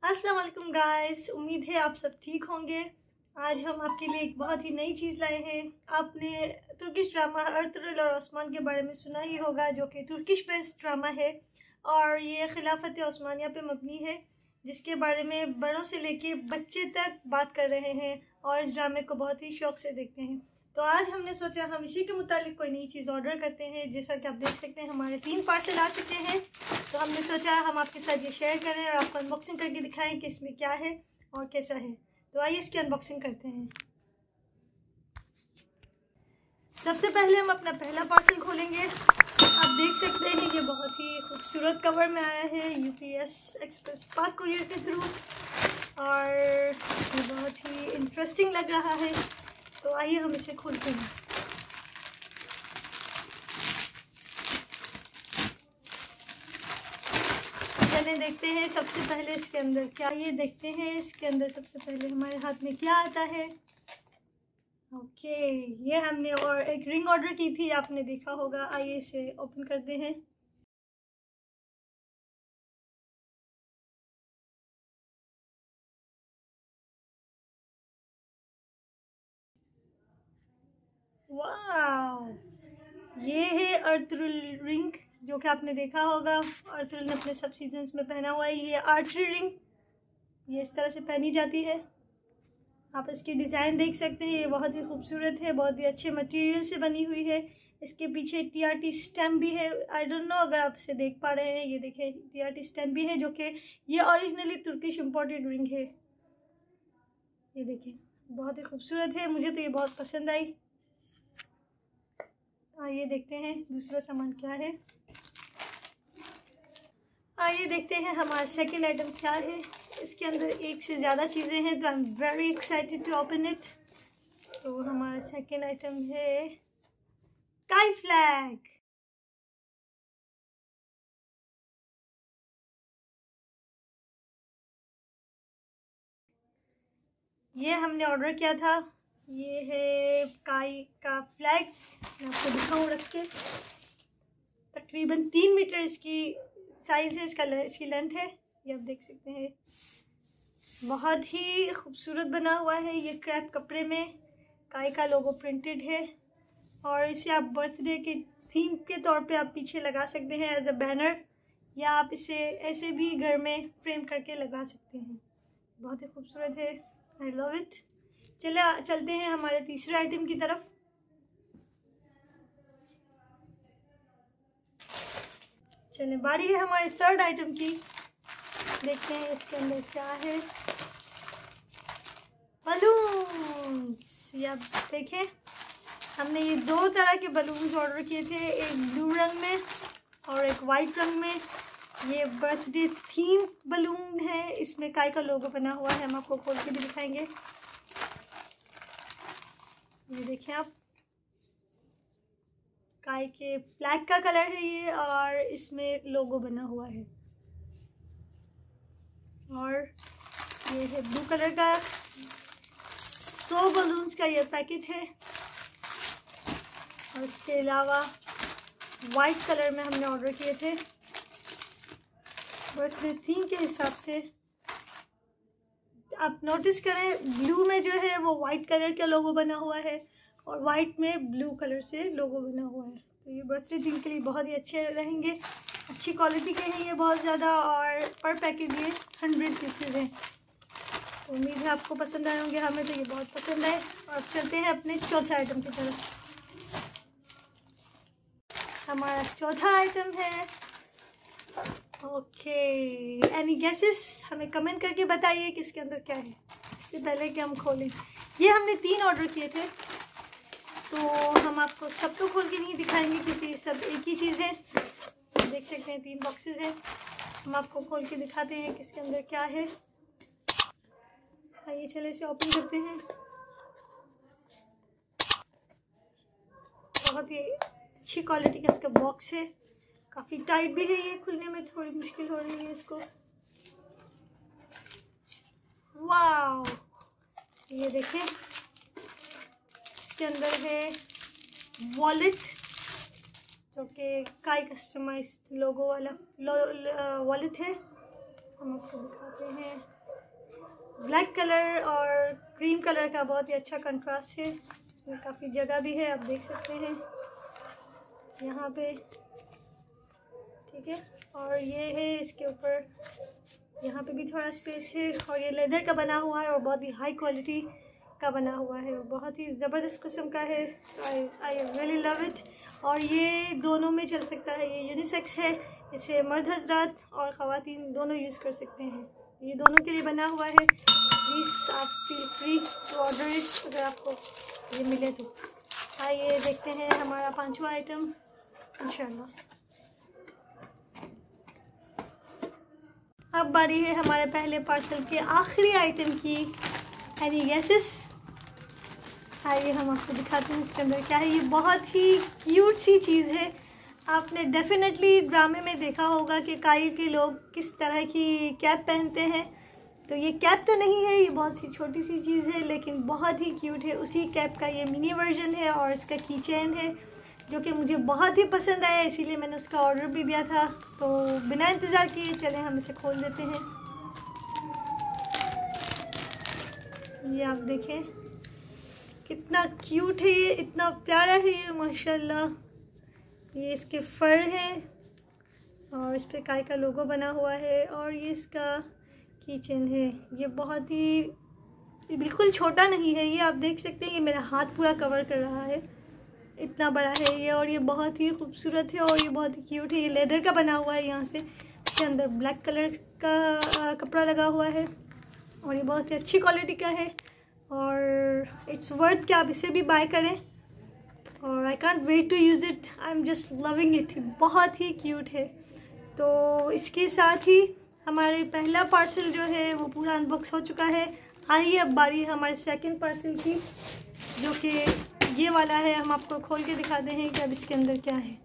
अस्सलाम वालेकुम गाइस, उम्मीद है आप सब ठीक होंगे। आज हम आपके लिए एक बहुत ही नई चीज़ लाए हैं। आपने तुर्किश ड्रामा अर्तुगरुल और ओस्मान के बारे में सुना ही होगा, जो कि तुर्किश बेस्ड ड्रामा है और ये खिलाफत ओस्मानिया पे मबनी है, जिसके बारे में बड़ों से लेके बच्चे तक बात कर रहे हैं और इस ड्रामे को बहुत ही शौक़ से देखते हैं। तो आज हमने सोचा हम इसी के मुतालिक कोई नई चीज़ ऑर्डर करते हैं। जैसा कि आप देख सकते हैं हमारे 3 पार्सल आ चुके हैं, तो हमने सोचा हम आपके साथ ये शेयर करें और आपको अनबॉक्सिंग करके दिखाएं कि इसमें क्या है और कैसा है। तो आइए इसकी अनबॉक्सिंग करते हैं। सबसे पहले हम अपना पहला पार्सल खोलेंगे। आप देख सकते हैं ये बहुत ही खूबसूरत कवर में आया है UPS एक्सप्रेस पाक कुरियर के थ्रू और ये बहुत ही इंटरेस्टिंग लग रहा है। तो आइए हम इसे खोलते हैं। चलिए देखते हैं सबसे पहले इसके अंदर क्या, ये देखते हैं इसके अंदर सबसे पहले हमारे हाथ में क्या आता है। ओके, ये हमने और एक रिंग ऑर्डर की थी, आपने देखा होगा। आइए इसे ओपन करते हैं। वाह, ये है अर्तुगरुल रिंग, जो कि आपने देखा होगा अर्तुगरुल ने अपने सब सीजन्स में पहना हुआ है। ये आर्चरी रिंग, ये इस तरह से पहनी जाती है। आप इसकी डिज़ाइन देख सकते हैं, ये बहुत ही खूबसूरत है, बहुत ही अच्छे मटेरियल से बनी हुई है। इसके पीछे TRT स्टैम्प भी है। आई डोंट नो अगर आप इसे देख पा रहे हैं, ये देखें TRT स्टैम्प भी है, जो कि ये ओरिजिनली तुर्किश इम्पोर्टेड रिंग है। ये देखें बहुत ही खूबसूरत है, मुझे तो ये बहुत पसंद आई। आइए देखते हैं दूसरा सामान क्या है। आइए देखते हैं हमारा सेकंड आइटम क्या है। इसके अंदर एक से ज़्यादा चीज़ें हैं, तो I am very excited to open it. तो हमारा सेकंड आइटम है स्काई फ्लैग। ये हमने ऑर्डर किया था। ये है स्काई का फ्लैग, मैं आपको दिखाऊँ रख के। तकरीबन 3 मीटर इसकी साइज़ है, इसकी लेंथ है, ये आप देख सकते हैं। बहुत ही खूबसूरत बना हुआ है। ये क्रैप कपड़े में स्काई का लोगो प्रिंटेड है और इसे आप बर्थडे के थीम के तौर पे आप पीछे लगा सकते हैं एज अ बैनर, या आप इसे ऐसे भी घर में फ्रेम करके लगा सकते हैं। बहुत ही खूबसूरत है, आई लव इट। चलते हैं हमारे तीसरे आइटम की तरफ। चलिए बारी है हमारे थर्ड आइटम की। देखते हैं इसके अंदर क्या है। बलून्स, ये आप देखें हमने ये 2 तरह के बलून्स ऑर्डर किए थे, एक ब्लू रंग में और एक वाइट रंग में। ये बर्थडे थीम बलून है, इसमें स्काई का लोगो बना हुआ है। हम आपको खोल के भी दिखाएंगे। ये देखें आप, स्काई के फ्लैग का कलर है ये और इसमें लोगो बना हुआ है। और ये है ब्लू कलर का। 100 बलून्स का ये पैकेट है और इसके अलावा वाइट कलर में हमने ऑर्डर किए थे बर्थडे थीम के हिसाब से। आप नोटिस करें ब्लू में जो है वो वाइट कलर का लोगो बना हुआ है और वाइट में ब्लू कलर से लोगो बना हुआ है। तो ये बर्थडे थीम के लिए बहुत ही अच्छे रहेंगे। अच्छी क्वालिटी के हैं ये बहुत ज़्यादा, और पर पैकेट ये 100 पीसेज हैं। तो उम्मीद है आपको पसंद आए होंगे, हमें तो ये बहुत पसंद आए। और चलते हैं अपने चौथे आइटम की तरफ। हमारा चौथा आइटम है, ओके, एनी गेसेस, हमें कमेंट करके बताइए कि इसके अंदर क्या है। इससे पहले कि हम खोलें, ये हमने 3 ऑर्डर किए थे, तो हम आपको सब तो खोल के नहीं दिखाएंगे क्योंकि ये सब एक ही चीज़ है। देख सकते हैं 3 बॉक्सेस हैं, हम आपको खोल के दिखाते हैं कि इसके अंदर क्या है। आइए चले इसे ओपन करते हैं। बहुत ही अच्छी क्वालिटी का इसका बॉक्स है, काफ़ी टाइट भी है, ये खुलने में थोड़ी मुश्किल हो रही है इसको। वाव, ये देखें इसके अंदर है वॉलेट, जो कि स्काई कस्टमाइज्ड लोगो वाला वॉलेट है। हम आपको दिखाते हैं, ब्लैक कलर और क्रीम कलर का बहुत ही अच्छा कंट्रास्ट है। इसमें काफ़ी जगह भी है, आप देख सकते हैं यहाँ पे, ठीक है। और ये है इसके ऊपर, यहाँ पे भी थोड़ा स्पेस है। और ये लेदर का बना हुआ है और बहुत ही हाई क्वालिटी का बना हुआ है, बहुत ही ज़बरदस्त किस्म का है। I really love it. और ये दोनों में चल सकता है, ये यूनिसेक्स है, इसे मर्द हजरात और ख़वातीन दोनों यूज़ कर सकते हैं। ये दोनों के लिए बना हुआ है। प्लीज़ आप feel free to order it अगर आपको ये मिले तो। आइए देखते हैं हमारा 5वां आइटम इंशाल्लाह। अब बारी है हमारे पहले पार्सल के आखिरी आइटम की। Any guesses? आइए हम आपको दिखाते हैं इसके अंदर क्या है। ये बहुत ही क्यूट सी चीज़ है। आपने डेफिनेटली ड्रामे में देखा होगा कि काइल के लोग किस तरह की कैप पहनते हैं, तो ये कैप तो नहीं है, ये बहुत सी छोटी सी चीज़ है लेकिन बहुत ही क्यूट है। उसी कैप का ये मिनी वर्जन है और इसका की चेन है जो कि मुझे बहुत ही पसंद आया, इसीलिए मैंने उसका ऑर्डर भी दिया था। तो बिना इंतज़ार किए चलें हम इसे खोल देते हैं। ये आप देखें कितना क्यूट है, ये इतना प्यारा है ये माशाल्लाह। ये इसके फर हैं और इस पे काई का लोगो बना हुआ है और ये इसका की चेन है। ये बहुत ही, ये बिल्कुल छोटा नहीं है, ये आप देख सकते हैं ये मेरा हाथ पूरा कवर कर रहा है, इतना बड़ा है ये। और ये बहुत ही खूबसूरत है और ये बहुत ही क्यूट है। ये लेदर का बना हुआ है, यहाँ से इसके अंदर ब्लैक कलर का कपड़ा लगा हुआ है और ये बहुत ही अच्छी क्वालिटी का है और इट्स वर्थ कि आप इसे भी बाय करें। और I can't wait to use it, I am just loving it, बहुत ही क्यूट है। तो इसके साथ ही हमारे पहला पार्सल जो है वो पूरा अनबॉक्स हो चुका है। आइए अब बारी है हमारे सेकंड पार्सल की, जो कि ये वाला है। हम आपको खोल के दिखाते हैं कि अब इसके अंदर क्या है।